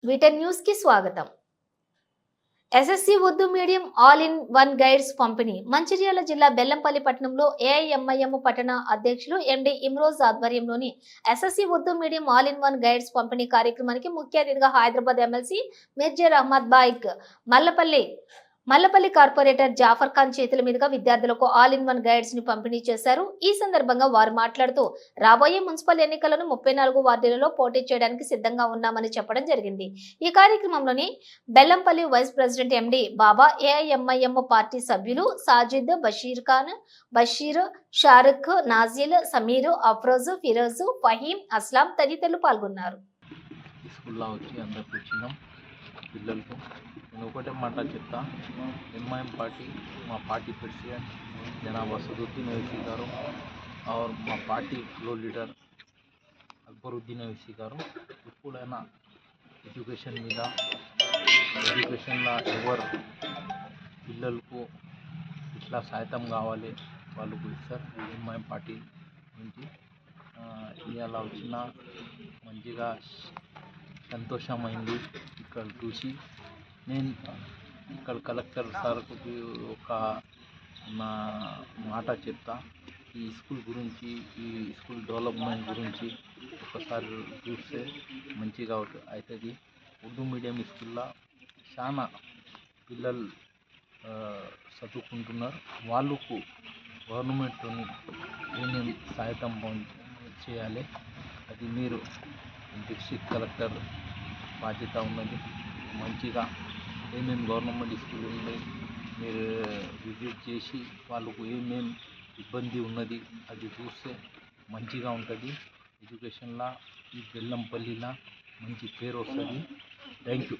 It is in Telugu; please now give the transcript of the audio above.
వీటన్ న్యూస్ కి స్వాగతం. SSC Urdu medium all in one guides పంపిణీ మంచిర్యాల జిల్లా బెల్లంపల్లి పట్టణంలో ఏఐఎంఐఎం పట్టణ అధ్యక్షులు ఎండి ఇమ్రోజ్ ఆధ్వర్యంలోని SSC Urdu medium all in one guides పంపిణీ కార్యక్రమానికి ముఖ్య అతిథిగా హైదరాబాద్ ఎమ్మెల్సీ మిర్జర్ అహ్మద్ బాయిక్ మల్లపల్లి కార్పొరేటర్ జాఫర్ ఖాన్ చేతుల మీదుగా విద్యార్థులకు ఆల్ ఇన్ వన్ గైడ్స్ ని పంపిణీ చేశారు. ఈ సందర్భంగా వారు మాట్లాడుతూ రాబోయే మున్సిపల్ ఎన్నికలను 34 వార్డులలో పోటీ చేయడానికి సిద్ధంగా ఉన్నామని చెప్పడం జరిగింది. ఈ కార్యక్రమంలోని బెల్లంపల్లి వైస్ ప్రెసిడెంట్ ఎండి బాబా, ఏఐఎంఐఎం పార్టీ సభ్యులు సాజిద్, బషీర్ ఖాన్, బషీర్, షారుఖ్, నాజిల్, సమీర్, అఫ్రోజ్, ఫిరోజ్, ఫహీం, అస్లాం తదితరులు పాల్గొన్నారు. పిల్లలకు నేను ఒకటే మాట చెప్తా. ఎంఐఎం పార్టీ, మా పార్టీ ప్రెసిడెంట్ జనాబ్ అసదుద్దీన్ ఓవైసీ గారు और మా party floor leader Akbaruddin Owaisi గారు ఎప్పుడైనా ఎడ్యుకేషన్లో ఎవరు పిల్లలకు ఇట్లా సాయతం కావాలి వాళ్ళకు ఇస్తారు. ఎంఐఎం పార్టీ నుంచి ఇవాళ వచ్చిన మంచిగా సంతోషమైంది ఇక్కడ చూసి. నేను ఇక్కడ కలెక్టర్ సార్కి ఒక నా మాట చెప్తా. ఈ స్కూల్ గురించి, ఈ స్కూల్ డెవలప్మెంట్ గురించి ఒకసారి చూస్తే మంచిగా అవుతుంది. ఉర్దూ మీడియం స్కూల్లో చాలా పిల్లలు చదువుకుంటున్నారు. వాళ్ళకు గవర్నమెంట్తో ఏమేమి సహాయం చేయాలి అది మీరు డిస్ట్రిక్ట్ కలెక్టర్ బాధ్యత ఉన్నది. మంచిగా ఏమేమి గవర్నమెంట్ స్కూల్ ఉన్నాయి మీరు విజిట్ చేసి వాళ్ళకు ఏమేమి ఇబ్బంది ఉన్నది అది చూస్తే మంచిగా ఉంటుంది. ఎడ్యుకేషన్లో ఈ బెల్లంపల్లిలో మంచి పేరు వస్తుంది. Thank you.